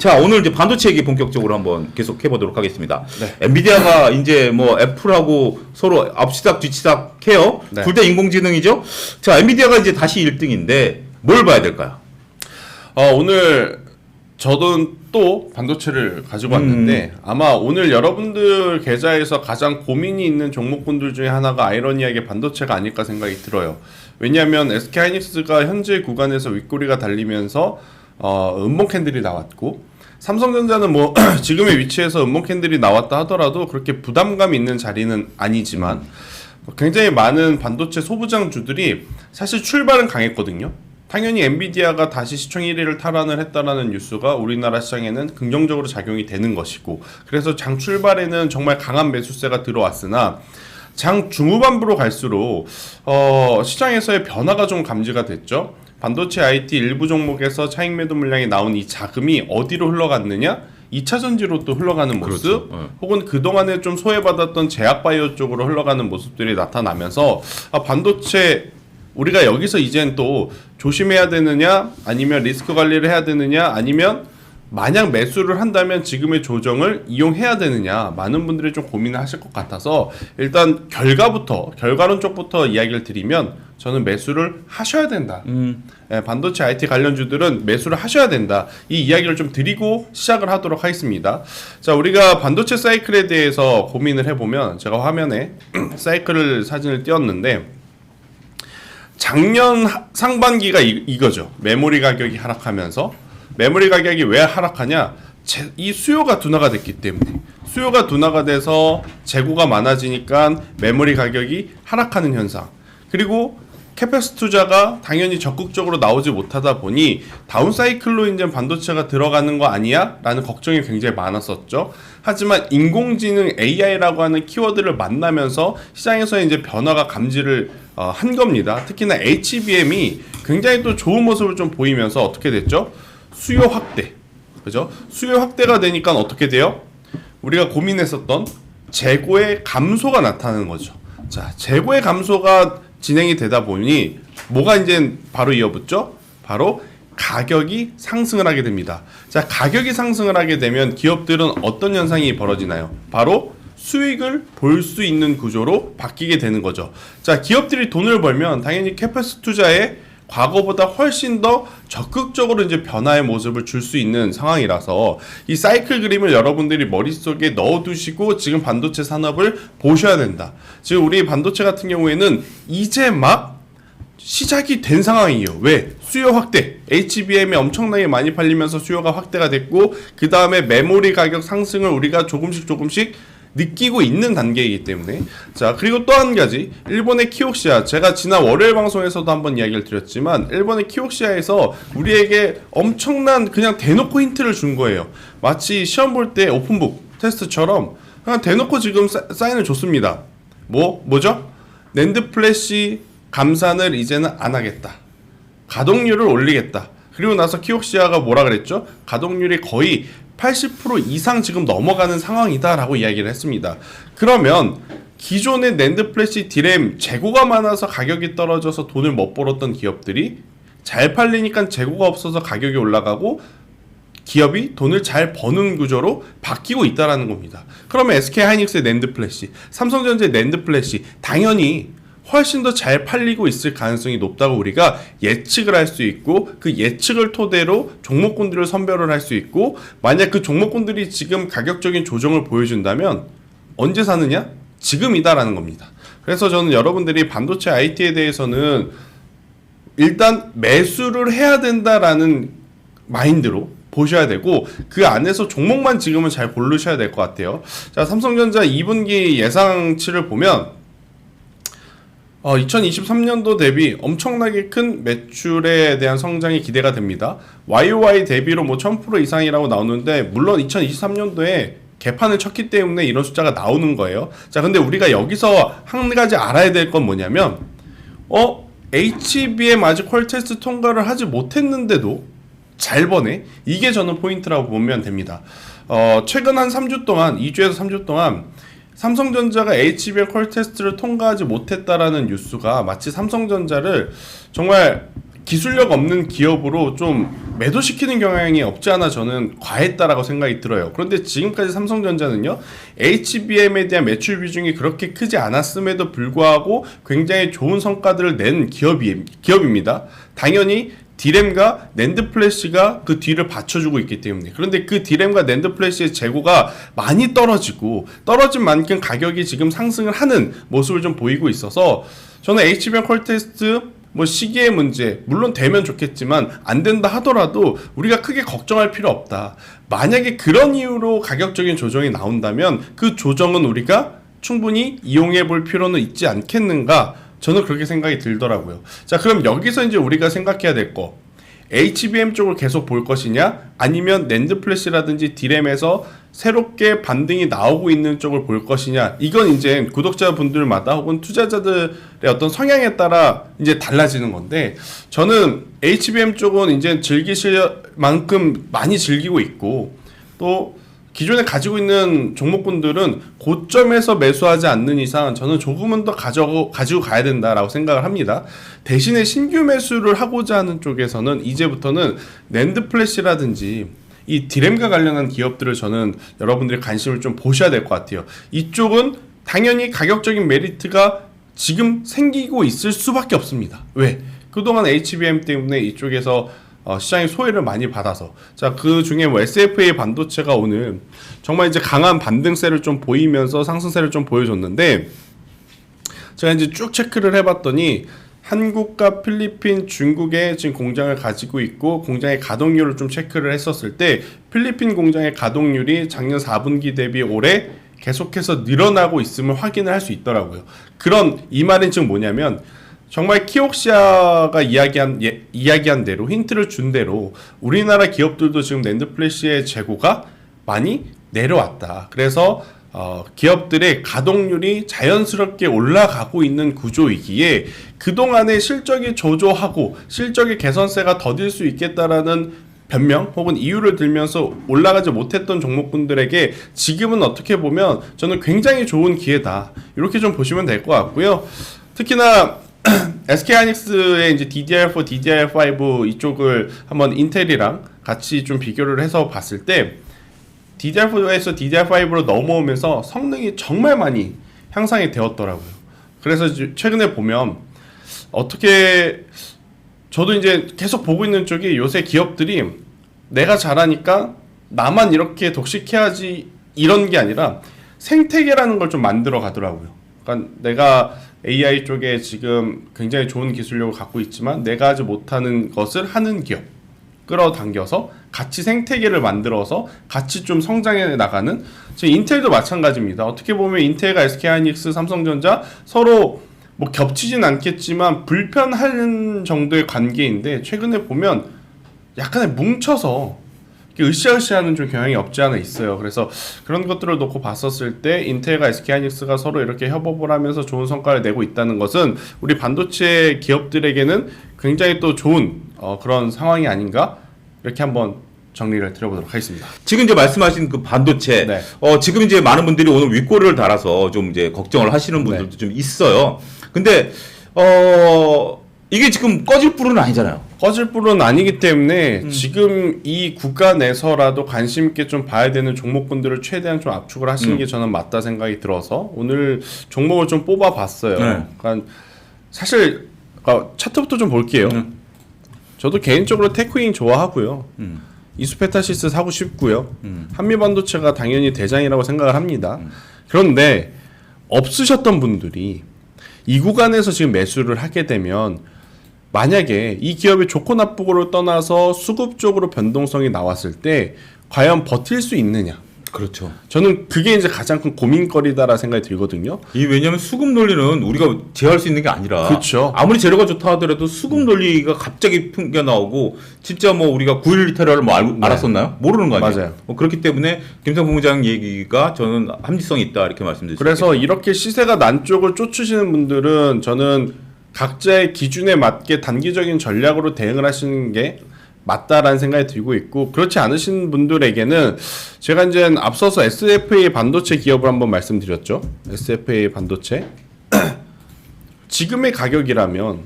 자, 오늘 이제 반도체 얘기 본격적으로 한번 계속 해보도록 하겠습니다. 네. 엔비디아가 이제 뭐 애플하고 서로 앞치닥 뒤치닥 해요. 네. 둘 다 인공지능이죠. 자, 엔비디아가 이제 다시 1등인데 뭘 봐야 될까요? 오늘 저도 또 반도체를 가지고 왔는데 아마 오늘 여러분들 계좌에서 가장 고민이 있는 종목군들 중에 하나가 아이러니하게 반도체가 아닐까 생각이 들어요. 왜냐하면 SK하이닉스가 현재 구간에서 윗꼬리가 달리면서 음봉 캔들이 나왔고, 삼성전자는 뭐 지금의 위치에서 음봉 캔들이 나왔다 하더라도 그렇게 부담감 있는 자리는 아니지만 굉장히 많은 반도체 소부장주들이 사실 출발은 강했거든요. 당연히 엔비디아가 다시 시총 1위를 탈환을 했다라는 뉴스가 우리나라 시장에는 긍정적으로 작용이 되는 것이고, 그래서 장 출발에는 정말 강한 매수세가 들어왔으나 장 중후반부로 갈수록 시장에서의 변화가 좀 감지가 됐죠. 반도체 IT 일부 종목에서 차익 매도 물량이 나온 이 자금이 어디로 흘러갔느냐? 2차 전지로 또 흘러가는 모습, 그렇죠. 혹은 그동안에 좀 소외받았던 제약바이오 쪽으로 흘러가는 모습들이 나타나면서 반도체 우리가 여기서 이젠 또 조심해야 되느냐, 아니면 리스크 관리를 해야 되느냐, 아니면 만약 매수를 한다면 지금의 조정을 이용해야 되느냐, 많은 분들이 좀 고민을 하실 것 같아서 일단 결과론 쪽부터 이야기를 드리면 저는 매수를 하셔야 된다. 반도체 IT 관련주들은 매수를 하셔야 된다. 이 이야기를 좀 드리고 시작을 하도록 하겠습니다. 자, 우리가 반도체 사이클에 대해서 고민을 해보면 제가 화면에 사이클 사진을 띄웠는데 작년 상반기가 이거죠. 메모리 가격이 하락하면서, 메모리 가격이 왜 하락하냐? 이 수요가 둔화가 됐기 때문에, 수요가 둔화가 돼서 재고가 많아지니까 메모리 가격이 하락하는 현상, 그리고 캐pex 투자가 당연히 적극적으로 나오지 못하다 보니 다운사이클로 이제 반도체가 들어가는 거 아니야? 라는 걱정이 굉장히 많았었죠. 하지만 인공지능 AI라고 하는 키워드를 만나면서 시장에서 이제 변화가 감지를 한 겁니다. 특히나 HBM이 굉장히 또 좋은 모습을 좀 보이면서 어떻게 됐죠? 수요 확대. 그죠? 수요 확대가 되니까 어떻게 돼요? 우리가 고민했었던 재고의 감소가 나타나는 거죠. 자, 재고의 감소가 진행이 되다 보니 뭐가 이제 바로 이어붙죠? 바로 가격이 상승을 하게 됩니다. 자, 가격이 상승을 하게 되면 기업들은 어떤 현상이 벌어지나요? 바로 수익을 볼 수 있는 구조로 바뀌게 되는 거죠. 자, 기업들이 돈을 벌면 당연히 캐pex 투자에 과거보다 훨씬 더 적극적으로 이제 변화의 모습을 줄 수 있는 상황이라서 이 사이클 그림을 여러분들이 머릿속에 넣어두시고 지금 반도체 산업을 보셔야 된다. 지금 우리 반도체 같은 경우에는 이제 막 시작이 된 상황이에요. 왜? 수요 확대. HBM이 엄청나게 많이 팔리면서 수요가 확대가 됐고, 그 다음에 메모리 가격 상승을 우리가 조금씩 느끼고 있는 단계이기 때문에. 자, 그리고 또 한 가지, 일본의 키옥시아, 제가 지난 월요일 방송에서도 한번 이야기를 드렸지만 일본의 키옥시아에서 우리에게 엄청난 그냥 대놓고 힌트를 준 거예요. 마치 시험 볼 때 오픈북 테스트처럼 그냥 대놓고 지금 사인을 줬습니다. 뭐죠? 낸드 플래시 감산을 이제는 안 하겠다. 가동률을 올리겠다. 그리고 나서 키옥시아가 뭐라 그랬죠? 가동률이 거의 80% 이상 지금 넘어가는 상황이다라고 이야기를 했습니다. 그러면 기존의 낸드 플래시 디램 재고가 많아서 가격이 떨어져서 돈을 못 벌었던 기업들이 잘 팔리니까 재고가 없어서 가격이 올라가고 기업이 돈을 잘 버는 구조로 바뀌고 있다라는 겁니다. 그러면 SK하이닉스의 낸드 플래시, 삼성전자의 낸드 플래시 당연히 훨씬 더 잘 팔리고 있을 가능성이 높다고 우리가 예측을 할 수 있고, 그 예측을 토대로 종목군들을 선별을 할 수 있고, 만약 그 종목군들이 지금 가격적인 조정을 보여준다면 언제 사느냐? 지금이다라는 겁니다. 그래서 저는 여러분들이 반도체 IT에 대해서는 일단 매수를 해야 된다라는 마인드로 보셔야 되고, 그 안에서 종목만 지금은 잘 고르셔야 될 것 같아요. 자, 삼성전자 2분기 예상치를 보면 2023년도 대비 엄청나게 큰 매출에 대한 성장이 기대가 됩니다. YOY 대비로 1000% 이상이라고 나오는데, 물론 2023년도에 개판을 쳤기 때문에 이런 숫자가 나오는 거예요. 자, 근데 우리가 여기서 한 가지 알아야 될 건 뭐냐면, HBM 아직 퀄 테스트 통과를 하지 못했는데도 잘 버네? 이게 저는 포인트라고 보면 됩니다. 최근 한 3주 동안, 2주에서 3주 동안 삼성전자가 HBM 퀄 테스트를 통과하지 못했다라는 뉴스가 마치 삼성전자를 정말 기술력 없는 기업으로 좀 매도시키는 경향이 없지 않아 저는 과했다라고 생각이 들어요. 그런데 지금까지 삼성전자는요, HBM에 대한 매출 비중이 그렇게 크지 않았음에도 불구하고 굉장히 좋은 성과들을 낸 기업입니다. 당연히 디램과 낸드 플래시가 그 뒤를 받쳐주고 있기 때문에. 그런데 그 디램과 낸드 플래시의 재고가 많이 떨어지고 떨어진 만큼 가격이 지금 상승을 하는 모습을 좀 보이고 있어서 저는 HBM 퀄테스트 뭐 시기의 문제, 물론 되면 좋겠지만 안 된다 하더라도 우리가 크게 걱정할 필요 없다. 만약에 그런 이유로 가격적인 조정이 나온다면 그 조정은 우리가 충분히 이용해 볼 필요는 있지 않겠는가? 저는 그렇게 생각이 들더라고요. 자, 그럼 여기서 이제 우리가 생각해야 될 거, HBM 쪽을 계속 볼 것이냐, 아니면 낸드 플래시라든지 디램에서 새롭게 반등이 나오고 있는 쪽을 볼 것이냐, 이건 이제 구독자분들마다 혹은 투자자들의 어떤 성향에 따라 이제 달라지는 건데, 저는 HBM 쪽은 이제 즐기실 만큼 많이 즐기고 있고, 또 기존에 가지고 있는 종목군들은 고점에서 매수하지 않는 이상 저는 조금은 더 가지고 가야 된다라고 생각을 합니다. 대신에 신규 매수를 하고자 하는 쪽에서는 이제부터는 낸드 플래시라든지 이 디램과 관련한 기업들을 저는 여러분들이 관심을 좀 보셔야 될 것 같아요. 이쪽은 당연히 가격적인 메리트가 지금 생기고 있을 수밖에 없습니다. 왜? 그동안 HBM 때문에 이쪽에서 시장의 소외를 많이 받아서. 자, 그 중에 뭐 SFA 반도체가 오늘 정말 이제 강한 반등세를 좀 보이면서 상승세를 좀 보여줬는데, 제가 이제 쭉 체크를 해봤더니 한국과 필리핀, 중국에 지금 공장을 가지고 있고 공장의 가동률을 좀 체크를 했었을 때 필리핀 공장의 가동률이 작년 4분기 대비 올해 계속해서 늘어나고 있음을 확인을 할 수 있더라고요. 이 말은 지금 뭐냐면 정말 키옥시아가 이야기한 대로, 힌트를 준 대로 우리나라 기업들도 지금 낸드 플래시의 재고가 많이 내려왔다. 그래서 기업들의 가동률이 자연스럽게 올라가고 있는 구조이기에 그동안의 실적이 저조하고 실적의 개선세가 더딜 수 있겠다라는 변명 혹은 이유를 들면서 올라가지 못했던 종목군들에게 지금은 어떻게 보면 저는 굉장히 좋은 기회다. 이렇게 좀 보시면 될 것 같고요. 특히나 SK하이닉스의 이제 DDR4, DDR5 이쪽을 한번 인텔이랑 같이 좀 비교를 해서 봤을 때 DDR4에서 DDR5로 넘어오면서 성능이 정말 많이 향상이 되었더라고요. 그래서 최근에 보면 어떻게 저도 이제 계속 보고 있는 쪽이 요새 기업들이 내가 잘하니까 나만 이렇게 독식해야지 이런 게 아니라 생태계라는 걸 좀 만들어 가더라고요. 그러니까 내가 AI 쪽에 지금 굉장히 좋은 기술력을 갖고 있지만 내가 하지 못하는 것을 하는 기업 끌어당겨서 같이 생태계를 만들어서 같이 좀 성장해 나가는. 지금 인텔도 마찬가지입니다. 어떻게 보면 인텔과 SK하이닉스, 삼성전자 서로 뭐 겹치진 않겠지만 불편한 정도의 관계인데 최근에 보면 약간의 뭉쳐서 으쌰으쌰하는 좀 경향이 없지 않아 있어요. 그래서 그런 것들을 놓고 봤었을 때 인텔과 SK하이닉스가 서로 이렇게 협업을 하면서 좋은 성과를 내고 있다는 것은 우리 반도체 기업들에게는 굉장히 또 좋은 그런 상황이 아닌가, 이렇게 한번 정리를 드려보도록 하겠습니다. 지금 이제 말씀하신 그 반도체, 네. 지금 이제 많은 분들이 오늘 윗골을 달아서 좀 이제 걱정을 하시는 분들도 네. 좀 있어요. 근데 이게 지금 꺼질 불은 아니잖아요. 꺼질 불은 아니기 때문에 지금 이 구가 내서라도 관심 있게 좀 봐야 되는 종목군들을 최대한 좀 압축을 하시는 게 저는 맞다 생각이 들어서 오늘 종목을 좀 뽑아봤어요. 네. 그러니까 사실 차트부터 좀 볼게요. 저도 개인적으로 테크인 좋아하고요. 이수페타시스 사고 싶고요. 한미반도체가 당연히 대장이라고 생각을 합니다. 그런데 없으셨던 분들이 이 구간에서 지금 매수를 하게 되면 만약에 이 기업이 좋고 나쁘고를 떠나서 수급 쪽으로 변동성이 나왔을 때 과연 버틸 수 있느냐? 그렇죠. 저는 그게 이제 가장 큰 고민거리다라 생각이 들거든요. 왜냐하면 수급 논리는 우리가 제어할 수 있는 게 아니라, 그렇죠. 아무리 재료가 좋다 하더라도 수급 논리가 갑자기 풍겨 나오고 진짜 뭐 우리가 9.11 테러를 뭐 알았었나요? 모르는 거 아니에요? 맞아요. 그렇기 때문에 김상 본부장 얘기가 저는 합리성이 있다 이렇게 말씀드릴 수 그래서 있겠습니다. 이렇게 시세가 난 쪽을 쫓으시는 분들은 저는 각자의 기준에 맞게 단기적인 전략으로 대응을 하시는 게 맞다라는 생각이 들고 있고, 그렇지 않으신 분들에게는 제가 이제 앞서서 SFA 반도체 기업을 한번 말씀드렸죠. SFA 반도체 지금의 가격이라면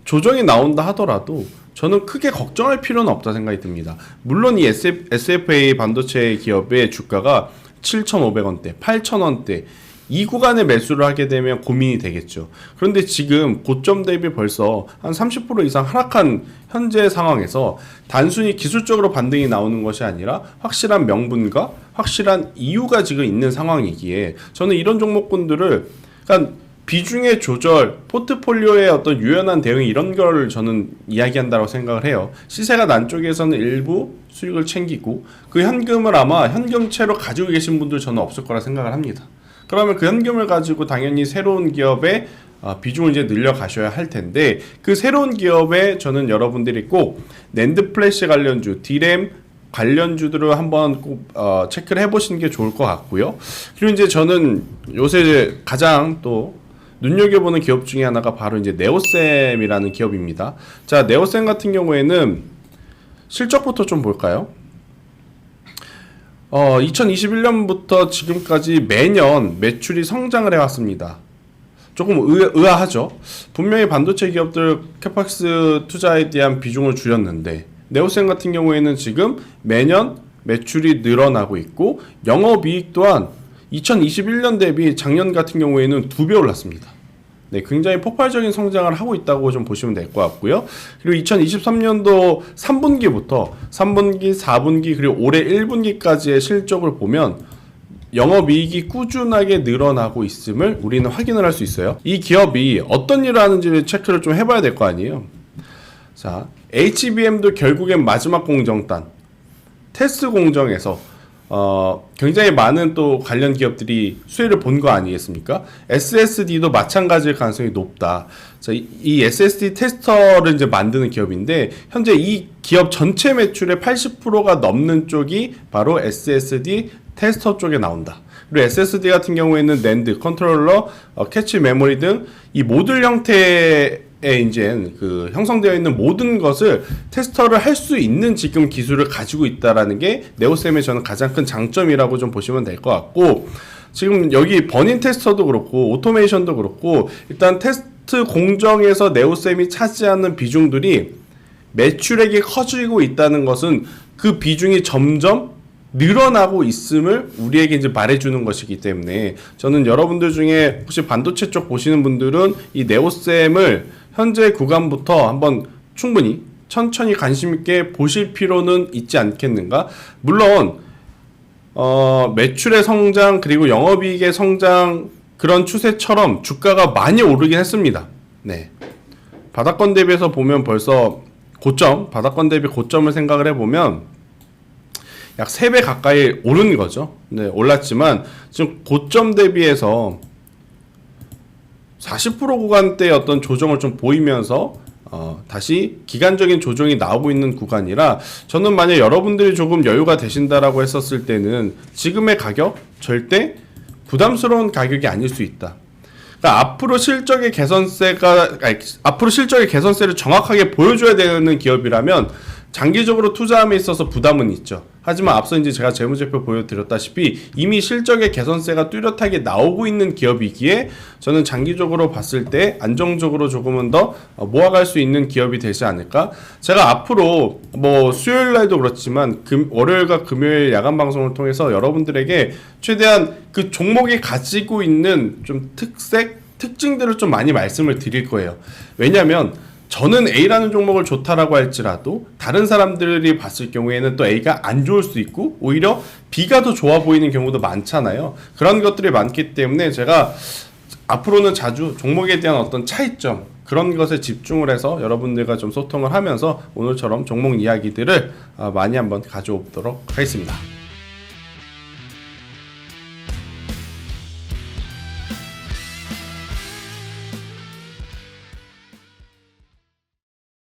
조정이 나온다 하더라도 저는 크게 걱정할 필요는 없다 생각이 듭니다. 물론 이 SFA 반도체 기업의 주가가 7,500원대, 8,000원대 이 구간에 매수를 하게 되면 고민이 되겠죠. 그런데 지금 고점 대비 벌써 한 30% 이상 하락한 현재 상황에서 단순히 기술적으로 반등이 나오는 것이 아니라 확실한 명분과 확실한 이유가 지금 있는 상황이기에 저는 이런 종목군들을 그러니까 비중의 조절, 포트폴리오의 어떤 유연한 대응 이런 걸 저는 이야기한다고 생각을 해요. 시세가 난 쪽에서는 일부 수익을 챙기고 그 현금을 아마 현금채로 가지고 계신 분들 저는 없을 거라 생각을 합니다. 그러면 그 현금을 가지고 당연히 새로운 기업에 비중을 이제 늘려 가셔야 할 텐데 그 새로운 기업에 저는 여러분들이 꼭 낸드 플래시 관련주, 디램 관련주들을 한번 꼭 체크를 해보시는 게 좋을 것 같고요. 그리고 이제 저는 요새 이제 가장 또 눈여겨보는 기업 중에 하나가 바로 이제 네오셈이라는 기업입니다. 자, 네오셈 같은 경우에는 실적부터 좀 볼까요? 2021년부터 지금까지 매년 매출이 성장을 해왔습니다. 조금 의아하죠. 분명히 반도체 기업들 캐팍스 투자에 대한 비중을 줄였는데 네오셈 같은 경우에는 지금 매년 매출이 늘어나고 있고 영업이익 또한 2021년 대비 작년 같은 경우에는 2배 올랐습니다. 네, 굉장히 폭발적인 성장을 하고 있다고 좀 보시면 될 것 같고요. 그리고 2023년도 3분기부터 3분기, 4분기 그리고 올해 1분기까지의 실적을 보면 영업이익이 꾸준하게 늘어나고 있음을 우리는 확인을 할 수 있어요. 이 기업이 어떤 일을 하는지를 체크를 좀 해봐야 될 거 아니에요. 자, HBM도 결국엔 마지막 공정단 테스트 공정에서 굉장히 많은 또 관련 기업들이 수혜를 본 거 아니겠습니까? SSD도 마찬가지일 가능성이 높다. 자, 이 SSD 테스터를 이제 만드는 기업인데 현재 이 기업 전체 매출의 80%가 넘는 쪽이 바로 SSD 테스터 쪽에 나온다. 그리고 SSD 같은 경우에는 낸드, 컨트롤러, 캐치 메모리 등 이 모듈 형태의 이제 그 형성되어 있는 모든 것을 테스터를 할 수 있는 지금 기술을 가지고 있다라는 게 네오셈의 저는 가장 큰 장점이라고 좀 보시면 될 것 같고 지금 여기 버닝 테스터도 그렇고 오토메이션도 그렇고 일단 테스트 공정에서 네오셈이 차지하는 비중들이 매출액이 커지고 있다는 것은 그 비중이 점점 늘어나고 있음을 우리에게 이제 말해주는 것이기 때문에 저는 여러분들 중에 혹시 반도체 쪽 보시는 분들은 이 네오셈을 현재 구간부터 한번 충분히 천천히 관심 있게 보실 필요는 있지 않겠는가? 물론 매출의 성장 그리고 영업이익의 성장 그런 추세처럼 주가가 많이 오르긴 했습니다. 네. 바닥권 대비해서 보면 벌써 고점, 바닥권 대비 고점을 생각을 해보면 약 3배 가까이 오른 거죠. 네, 올랐지만 지금 고점 대비해서 40% 구간대의 어떤 조정을 좀 보이면서 다시 기간적인 조정이 나오고 있는 구간이라 저는 만약 여러분들이 조금 여유가 되신다라고 했었을 때는 지금의 가격 절대 부담스러운 가격이 아닐 수 있다. 그러니까 앞으로 실적의 개선세를 정확하게 보여줘야 되는 기업이라면 장기적으로 투자함에 있어서 부담은 있죠. 하지만 앞서 이제 제가 재무제표 보여드렸다시피 이미 실적의 개선세가 뚜렷하게 나오고 있는 기업이기에 저는 장기적으로 봤을 때 안정적으로 조금은 더 모아갈 수 있는 기업이 되지 않을까. 제가 앞으로 뭐 수요일 날도 그렇지만 월요일과 금요일 야간 방송을 통해서 여러분들에게 최대한 그 종목이 가지고 있는 좀 특징들을 좀 많이 말씀을 드릴 거예요. 왜냐하면 저는 A라는 종목을 좋다라고 할지라도 다른 사람들이 봤을 경우에는 또 A가 안 좋을 수도 있고 오히려 B가 더 좋아 보이는 경우도 많잖아요. 그런 것들이 많기 때문에 제가 앞으로는 자주 종목에 대한 어떤 차이점 그런 것에 집중을 해서 여러분들과 좀 소통을 하면서 오늘처럼 종목 이야기들을 많이 한번 가져오도록 하겠습니다.